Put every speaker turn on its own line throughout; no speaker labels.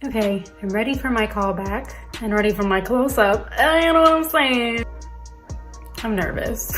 Okay, I'm ready for my callback and ready for my close-up. You know what I'm saying? I'm nervous.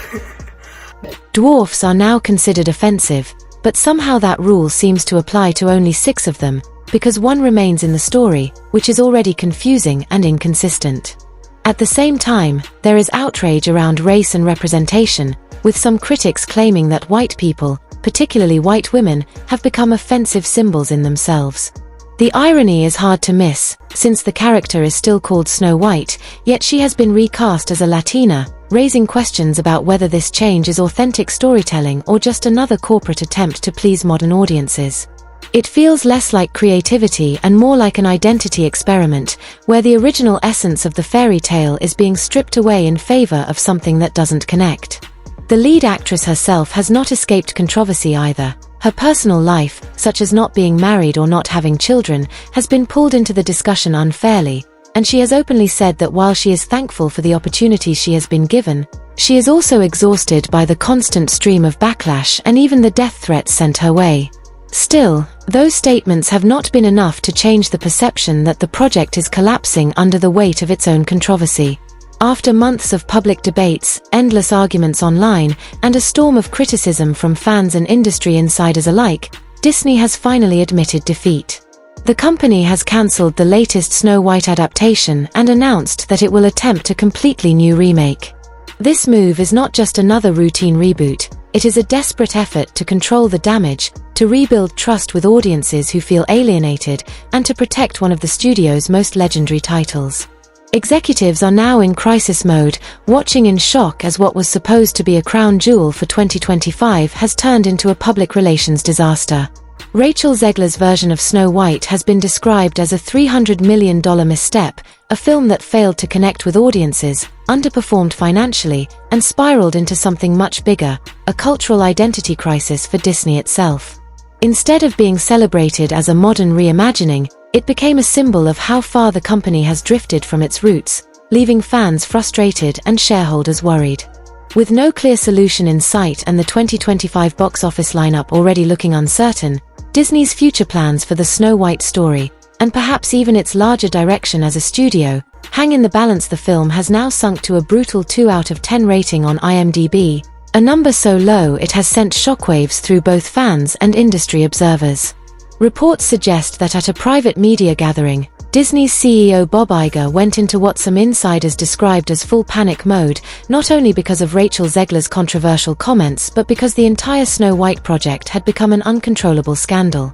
Dwarfs are now considered offensive, but somehow that rule seems to apply to only 6 of them, because one remains in the story, which is already confusing and inconsistent. At the same time, there is outrage around race and representation, with some critics claiming that white people, particularly white women, have become offensive symbols in themselves. The irony is hard to miss, since the character is still called Snow White, yet she has been recast as a Latina, raising questions about whether this change is authentic storytelling or just another corporate attempt to please modern audiences. It feels less like creativity and more like an identity experiment, where the original essence of the fairy tale is being stripped away in favor of something that doesn't connect. The lead actress herself has not escaped controversy either. Her personal life, such as not being married or not having children, has been pulled into the discussion unfairly, and she has openly said that while she is thankful for the opportunities she has been given, she is also exhausted by the constant stream of backlash and even the death threats sent her way. Still, those statements have not been enough to change the perception that the project is collapsing under the weight of its own controversy. After months of public debates, endless arguments online, and a storm of criticism from fans and industry insiders alike, Disney has finally admitted defeat. The company has cancelled the latest Snow White adaptation and announced that it will attempt a completely new remake. This move is not just another routine reboot, it is a desperate effort to control the damage, to rebuild trust with audiences who feel alienated, and to protect one of the studio's most legendary titles. Executives are now in crisis mode, watching in shock as what was supposed to be a crown jewel for 2025 has turned into a public relations disaster. Rachel Zegler's version of Snow White has been described as a $300 million misstep, a film that failed to connect with audiences, underperformed financially, and spiraled into something much bigger, a cultural identity crisis for Disney itself. Instead of being celebrated as a modern reimagining, it became a symbol of how far the company has drifted from its roots, leaving fans frustrated and shareholders worried. With no clear solution in sight and the 2025 box office lineup already looking uncertain, Disney's future plans for the Snow White story, and perhaps even its larger direction as a studio, hang in the balance. The film has now sunk to a brutal 2 out of 10 rating on IMDb, a number so low it has sent shockwaves through both fans and industry observers. Reports suggest that at a private media gathering, Disney's CEO Bob Iger went into what some insiders described as full panic mode, not only because of Rachel Zegler's controversial comments but because the entire Snow White project had become an uncontrollable scandal.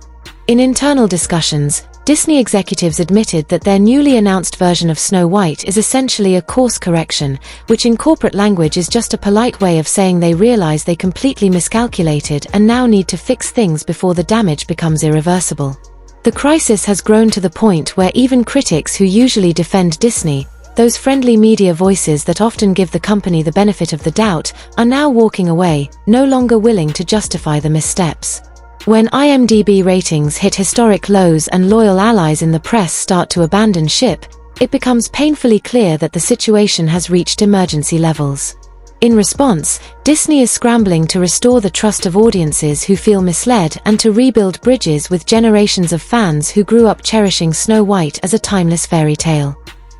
In internal discussions, Disney executives admitted that their newly announced version of Snow White is essentially a course correction, which in corporate language is just a polite way of saying they realize they completely miscalculated and now need to fix things before the damage becomes irreversible. The crisis has grown to the point where even critics who usually defend Disney, those friendly media voices that often give the company the benefit of the doubt, are now walking away, no longer willing to justify the missteps. When IMDb ratings hit historic lows and loyal allies in the press start to abandon ship, it becomes painfully clear that the situation has reached emergency levels. In response, Disney is scrambling to restore the trust of audiences who feel misled and to rebuild bridges with generations of fans who grew up cherishing Snow White as a timeless fairy tale.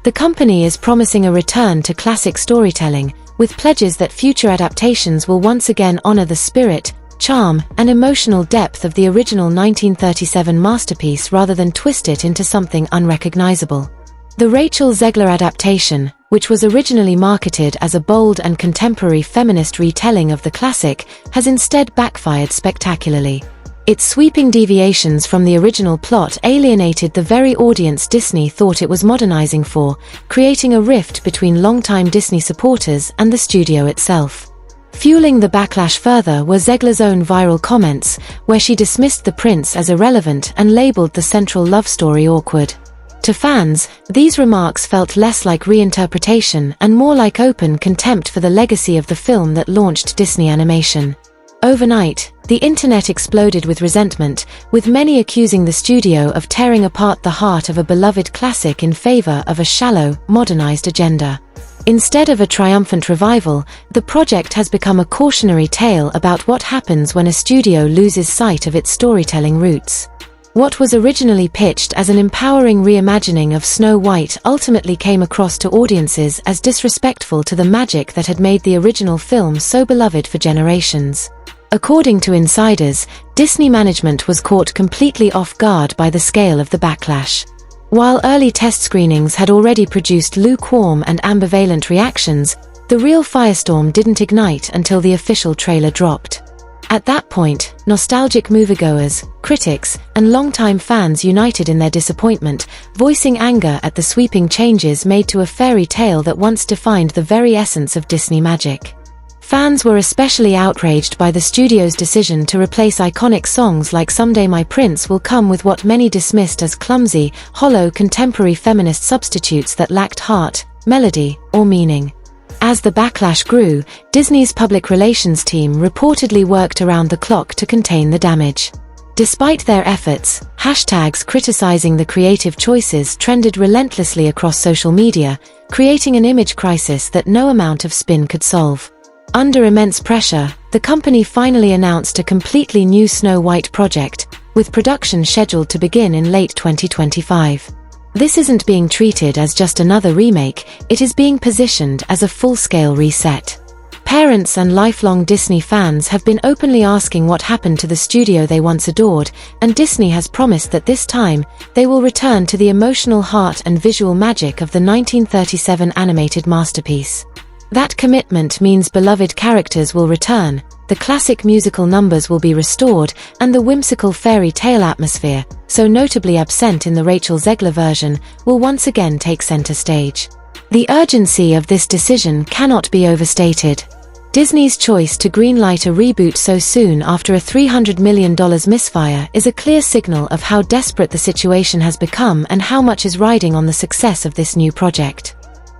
The company is promising a return to classic storytelling, with pledges that future adaptations will once again honor the spirit, charm, and emotional depth of the original 1937 masterpiece rather than twist it into something unrecognizable. The Rachel Zegler adaptation, which was originally marketed as a bold and contemporary feminist retelling of the classic, has instead backfired spectacularly. Its sweeping deviations from the original plot alienated the very audience Disney thought it was modernizing for, creating a rift between longtime Disney supporters and the studio itself. Fueling the backlash further were Zegler's own viral comments, where she dismissed the prince as irrelevant and labeled the central love story awkward. To fans, these remarks felt less like reinterpretation and more like open contempt for the legacy of the film that launched Disney Animation. Overnight, the internet exploded with resentment, with many accusing the studio of tearing apart the heart of a beloved classic in favor of a shallow, modernized agenda. Instead of a triumphant revival, the project has become a cautionary tale about what happens when a studio loses sight of its storytelling roots. What was originally pitched as an empowering reimagining of Snow White ultimately came across to audiences as disrespectful to the magic that had made the original film so beloved for generations. According to insiders, Disney management was caught completely off guard by the scale of the backlash. While early test screenings had already produced lukewarm and ambivalent reactions, the real firestorm didn't ignite until the official trailer dropped. At that point, nostalgic moviegoers, critics, and longtime fans united in their disappointment, voicing anger at the sweeping changes made to a fairy tale that once defined the very essence of Disney magic. Fans were especially outraged by the studio's decision to replace iconic songs like Someday My Prince Will Come with what many dismissed as clumsy, hollow contemporary feminist substitutes that lacked heart, melody, or meaning. As the backlash grew, Disney's public relations team reportedly worked around the clock to contain the damage. Despite their efforts, hashtags criticizing the creative choices trended relentlessly across social media, creating an image crisis that no amount of spin could solve. Under immense pressure, the company finally announced a completely new Snow White project, with production scheduled to begin in late 2025. This isn't being treated as just another remake, it is being positioned as a full-scale reset. Parents and lifelong Disney fans have been openly asking what happened to the studio they once adored, and Disney has promised that this time, they will return to the emotional heart and visual magic of the 1937 animated masterpiece. That commitment means beloved characters will return, the classic musical numbers will be restored, and the whimsical fairy tale atmosphere, so notably absent in the Rachel Zegler version, will once again take center stage. The urgency of this decision cannot be overstated. Disney's choice to greenlight a reboot so soon after a $300 million misfire is a clear signal of how desperate the situation has become and how much is riding on the success of this new project.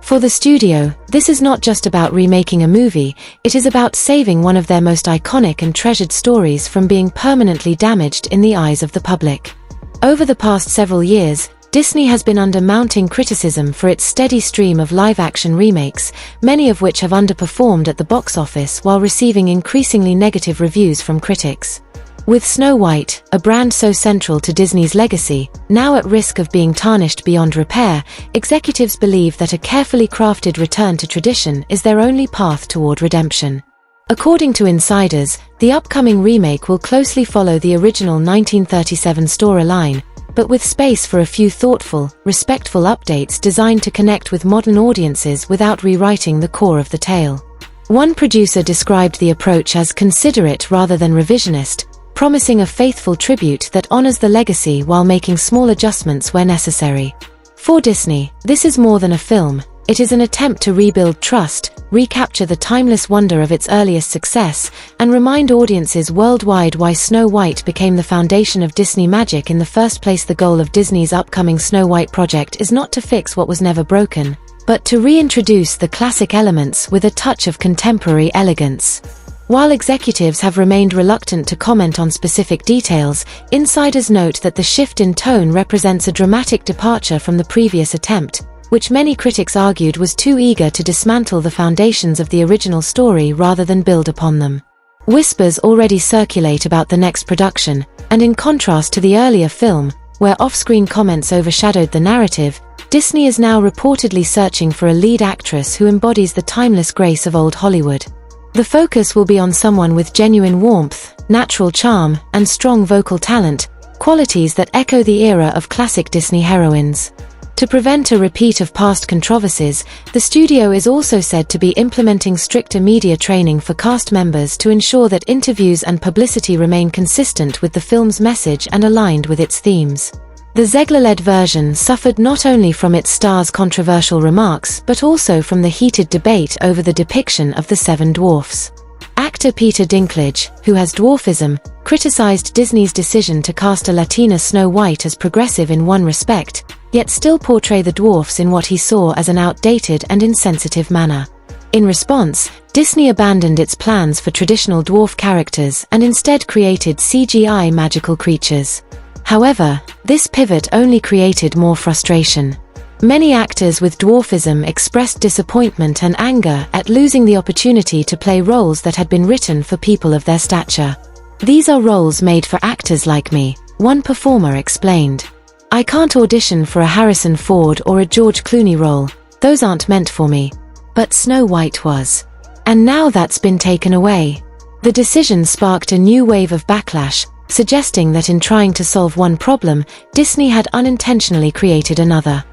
For the studio, this is not just about remaking a movie, it is about saving one of their most iconic and treasured stories from being permanently damaged in the eyes of the public. Over the past several years, Disney has been under mounting criticism for its steady stream of live-action remakes, many of which have underperformed at the box office while receiving increasingly negative reviews from critics. With Snow White, a brand so central to Disney's legacy, now at risk of being tarnished beyond repair, executives believe that a carefully crafted return to tradition is their only path toward redemption. According to insiders, the upcoming remake will closely follow the original 1937 storyline, but with space for a few thoughtful, respectful updates designed to connect with modern audiences without rewriting the core of the tale. One producer described the approach as considerate rather than revisionist, promising a faithful tribute that honors the legacy while making small adjustments where necessary. For Disney, this is more than a film, it is an attempt to rebuild trust, recapture the timeless wonder of its earliest success, and remind audiences worldwide why Snow White became the foundation of Disney magic in the first place. The goal of Disney's upcoming Snow White project is not to fix what was never broken, but to reintroduce the classic elements with a touch of contemporary elegance. While executives have remained reluctant to comment on specific details, insiders note that the shift in tone represents a dramatic departure from the previous attempt, which many critics argued was too eager to dismantle the foundations of the original story rather than build upon them. Whispers already circulate about the next production, and in contrast to the earlier film, where off-screen comments overshadowed the narrative, Disney is now reportedly searching for a lead actress who embodies the timeless grace of old Hollywood. The focus will be on someone with genuine warmth, natural charm, and strong vocal talent, qualities that echo the era of classic Disney heroines. To prevent a repeat of past controversies, the studio is also said to be implementing stricter media training for cast members to ensure that interviews and publicity remain consistent with the film's message and aligned with its themes. The Zegler-led version suffered not only from its star's controversial remarks but also from the heated debate over the depiction of the Seven Dwarfs. Actor Peter Dinklage, who has dwarfism, criticized Disney's decision to cast a Latina Snow White as progressive in one respect, yet still portray the dwarfs in what he saw as an outdated and insensitive manner. In response, Disney abandoned its plans for traditional dwarf characters and instead created CGI magical creatures. However, this pivot only created more frustration. Many actors with dwarfism expressed disappointment and anger at losing the opportunity to play roles that had been written for people of their stature. These are roles made for actors like me. One performer explained. "I can't audition for a Harrison Ford or a George Clooney role, those aren't meant for me. But Snow White was. And now that's been taken away." The decision sparked a new wave of backlash, suggesting that in trying to solve one problem, Disney had unintentionally created another.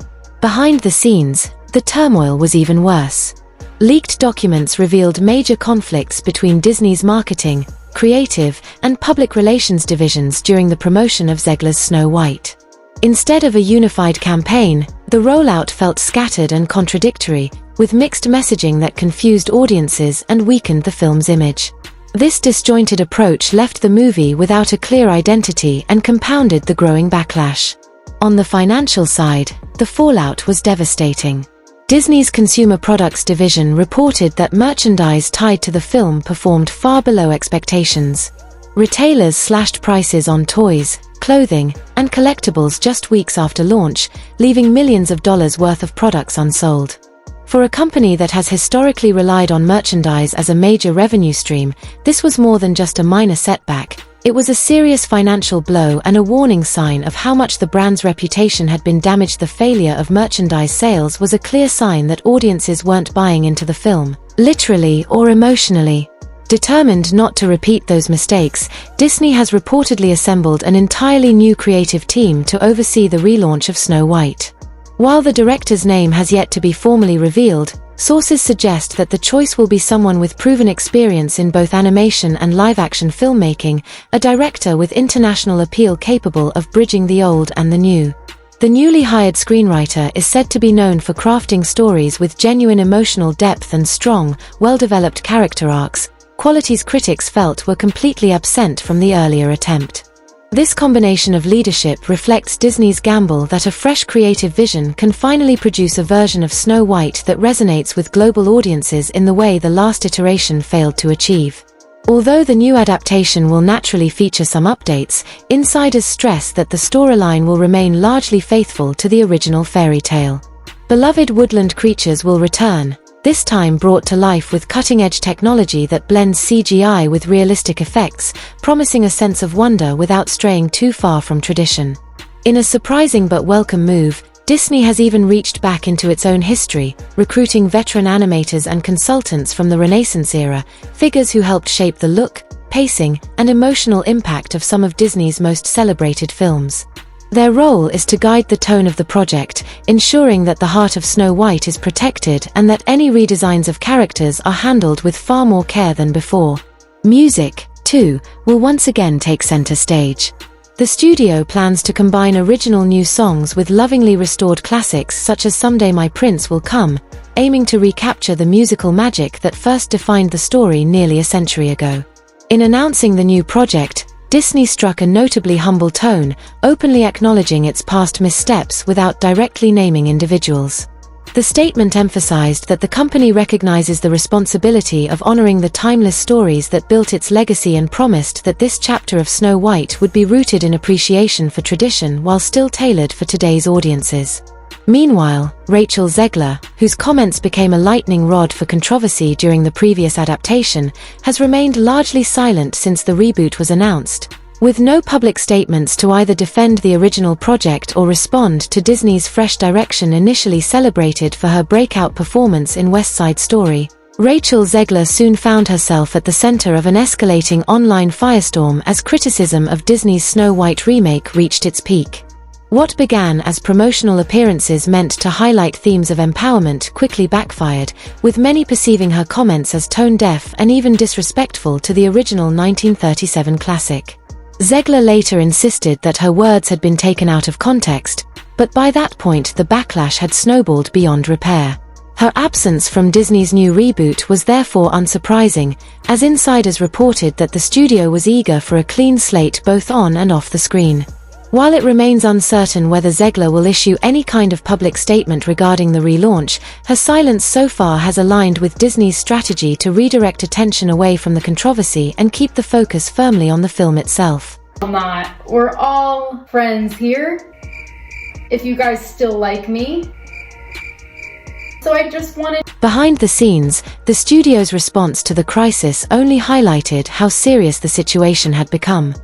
Behind the scenes, the turmoil was even worse. Leaked documents revealed major conflicts between Disney's marketing, creative, and public relations divisions during the promotion of Zegler's Snow White. Instead of a unified campaign, the rollout felt scattered and contradictory, with mixed messaging that confused audiences and weakened the film's image. This disjointed approach left the movie without a clear identity and compounded the growing backlash. On the financial side, the fallout was devastating. Disney's Consumer Products division reported that merchandise tied to the film performed far below expectations. Retailers slashed prices on toys, clothing, and collectibles just weeks after launch, leaving millions of dollars worth of products unsold. For a company that has historically relied on merchandise as a major revenue stream, this was more than just a minor setback. It was a serious financial blow and a warning sign of how much the brand's reputation had been damaged. The failure of merchandise sales was a clear sign that audiences weren't buying into the film, literally or emotionally. Determined not to repeat those mistakes, Disney has reportedly assembled an entirely new creative team to oversee the relaunch of Snow White. While the director's name has yet to be formally revealed, sources suggest that the choice will be someone with proven experience in both animation and live-action filmmaking, a director with international appeal capable of bridging the old and the new. The newly hired screenwriter is said to be known for crafting stories with genuine emotional depth and strong, well-developed character arcs, qualities critics felt were completely absent from the earlier attempt. This combination of leadership reflects Disney's gamble that a fresh creative vision can finally produce a version of Snow White that resonates with global audiences in the way the last iteration failed to achieve. Although the new adaptation will naturally feature some updates, insiders stress that the storyline will remain largely faithful to the original fairy tale. Beloved woodland creatures will return, this time brought to life with cutting-edge technology that blends CGI with realistic effects, promising a sense of wonder without straying too far from tradition. In a surprising but welcome move, Disney has even reached back into its own history, recruiting veteran animators and consultants from the Renaissance era, figures who helped shape the look, pacing, and emotional impact of some of Disney's most celebrated films. Their role is to guide the tone of the project, ensuring that the heart of Snow White is protected and that any redesigns of characters are handled with far more care than before. Music, too, will once again take center stage. The studio plans to combine original new songs with lovingly restored classics such as Someday My Prince Will Come, aiming to recapture the musical magic that first defined the story nearly a century ago. In announcing the new project, Disney struck a notably humble tone, openly acknowledging its past missteps without directly naming individuals. The statement emphasized that the company recognizes the responsibility of honoring the timeless stories that built its legacy and promised that this chapter of Snow White would be rooted in appreciation for tradition while still tailored for today's audiences. Meanwhile, Rachel Zegler, whose comments became a lightning rod for controversy during the previous adaptation, has remained largely silent since the reboot was announced, with no public statements to either defend the original project or respond to Disney's fresh direction. Initially celebrated for her breakout performance in West Side Story, Rachel Zegler soon found herself at the center of an escalating online firestorm as criticism of Disney's Snow White remake reached its peak. What began as promotional appearances meant to highlight themes of empowerment quickly backfired, with many perceiving her comments as tone-deaf and even disrespectful to the original 1937 classic. Zegler later insisted that her words had been taken out of context, but by that point the backlash had snowballed beyond repair. Her absence from Disney's new reboot was therefore unsurprising, as insiders reported that the studio was eager for a clean slate both on and off the screen. While it remains uncertain whether Zegler will issue any kind of public statement regarding the relaunch, her silence so far has aligned with Disney's strategy to redirect attention away from the controversy and keep the focus firmly on the film itself.
We're all friends here, if you guys still like me. So I just wanted...
Behind the scenes, the studio's response to the crisis only highlighted how serious the situation had become.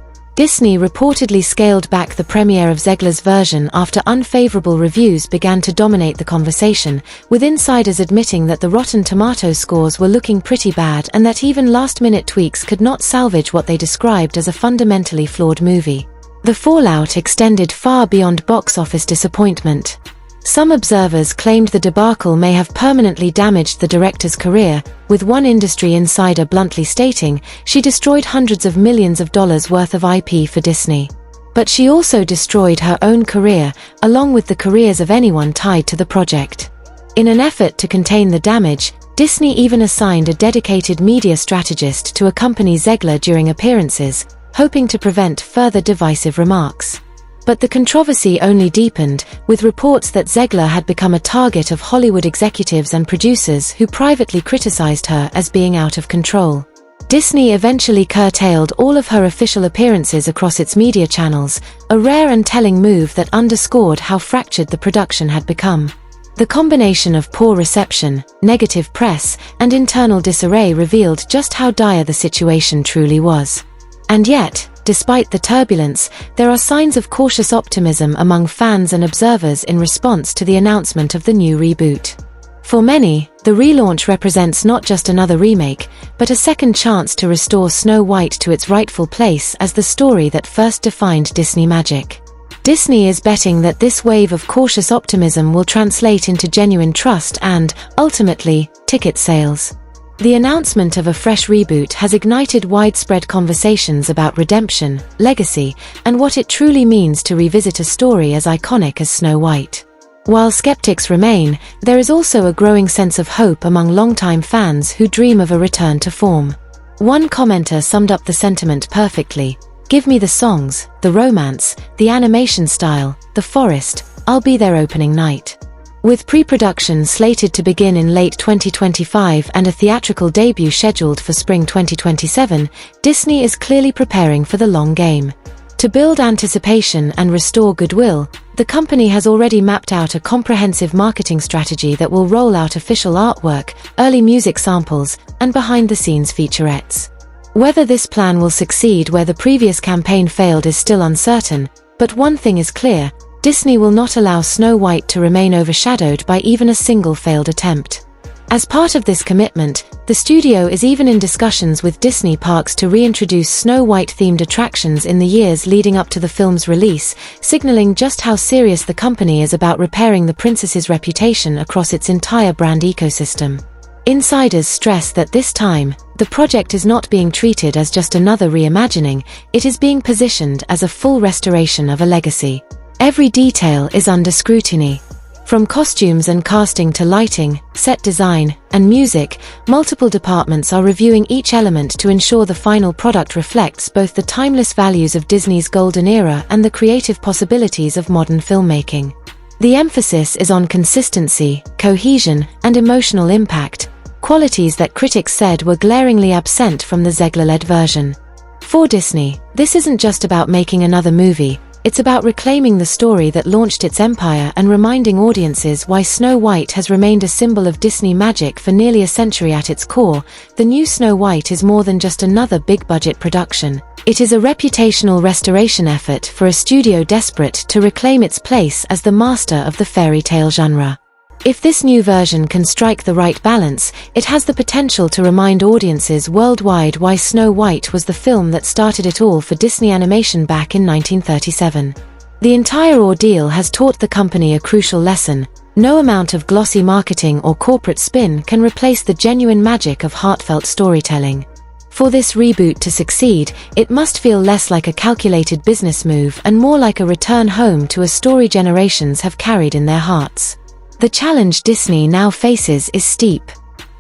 Disney reportedly scaled back the premiere of Zegler's version after unfavorable reviews began to dominate the conversation, with insiders admitting that the Rotten Tomatoes scores were looking pretty bad and that even last-minute tweaks could not salvage what they described as a fundamentally flawed movie. The fallout extended far beyond box office disappointment. Some observers claimed the debacle may have permanently damaged the director's career, with one industry insider bluntly stating she destroyed hundreds of millions of dollars worth of IP for Disney. But she also destroyed her own career, along with the careers of anyone tied to the project. In an effort to contain the damage, Disney even assigned a dedicated media strategist to accompany Zegler during appearances, hoping to prevent further divisive remarks. But the controversy only deepened, with reports that Zegler had become a target of Hollywood executives and producers who privately criticized her as being out of control. Disney eventually curtailed all of her official appearances across its media channels, a rare and telling move that underscored how fractured the production had become. The combination of poor reception, negative press, and internal disarray revealed just how dire the situation truly was. And yet, despite the turbulence, there are signs of cautious optimism among fans and observers in response to the announcement of the new reboot. For many, the relaunch represents not just another remake, but a second chance to restore Snow White to its rightful place as the story that first defined Disney magic. Disney is betting that this wave of cautious optimism will translate into genuine trust and, ultimately, ticket sales. The announcement of a fresh reboot has ignited widespread conversations about redemption, legacy, and what it truly means to revisit a story as iconic as Snow White. While skeptics remain, there is also a growing sense of hope among longtime fans who dream of a return to form. One commenter summed up the sentiment perfectly: "Give me the songs, the romance, the animation style, the forest, I'll be there opening night." With pre-production slated to begin in late 2025 and a theatrical debut scheduled for spring 2027, Disney is clearly preparing for the long game. To build anticipation and restore goodwill, the company has already mapped out a comprehensive marketing strategy that will roll out official artwork, early music samples, and behind-the-scenes featurettes. Whether this plan will succeed where the previous campaign failed is still uncertain, but one thing is clear: Disney will not allow Snow White to remain overshadowed by even a single failed attempt. As part of this commitment, the studio is even in discussions with Disney parks to reintroduce Snow White-themed attractions in the years leading up to the film's release, signaling just how serious the company is about repairing the princess's reputation across its entire brand ecosystem. Insiders stress that this time, the project is not being treated as just another reimagining, it is being positioned as a full restoration of a legacy. Every detail is under scrutiny. From costumes and casting to lighting, set design, and music, multiple departments are reviewing each element to ensure the final product reflects both the timeless values of Disney's golden era and the creative possibilities of modern filmmaking. The emphasis is on consistency, cohesion, and emotional impact, qualities that critics said were glaringly absent from the Zegler-led version. For Disney, this isn't just about making another movie. It's about reclaiming the story that launched its empire and reminding audiences why Snow White has remained a symbol of Disney magic for nearly a century. At its core, the new Snow White is more than just another big-budget production. It is a reputational restoration effort for a studio desperate to reclaim its place as the master of the fairy tale genre. If this new version can strike the right balance, it has the potential to remind audiences worldwide why Snow White was the film that started it all for Disney Animation back in 1937. The entire ordeal has taught the company a crucial lesson: no amount of glossy marketing or corporate spin can replace the genuine magic of heartfelt storytelling. For this reboot to succeed, it must feel less like a calculated business move and more like a return home to a story generations have carried in their hearts. The challenge Disney now faces is steep.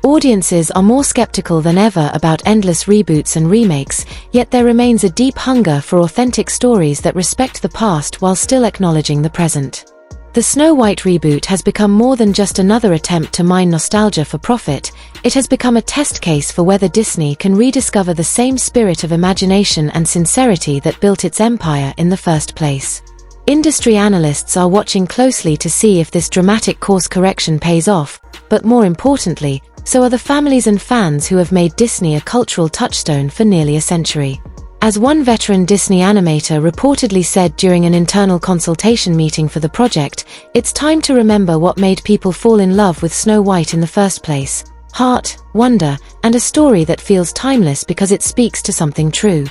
Audiences are more skeptical than ever about endless reboots and remakes, yet there remains a deep hunger for authentic stories that respect the past while still acknowledging the present. The Snow White reboot has become more than just another attempt to mine nostalgia for profit. It has become a test case for whether Disney can rediscover the same spirit of imagination and sincerity that built its empire in the first place. Industry analysts are watching closely to see if this dramatic course correction pays off, but more importantly, so are the families and fans who have made Disney a cultural touchstone for nearly a century. As one veteran Disney animator reportedly said during an internal consultation meeting for the project, it's time to remember what made people fall in love with Snow White in the first place. Heart, wonder, and a story that feels timeless because it speaks to something true.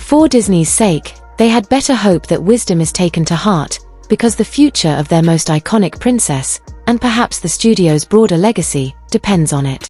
For Disney's sake, they had better hope that wisdom is taken to heart, because the future of their most iconic princess, and perhaps the studio's broader legacy, depends on it.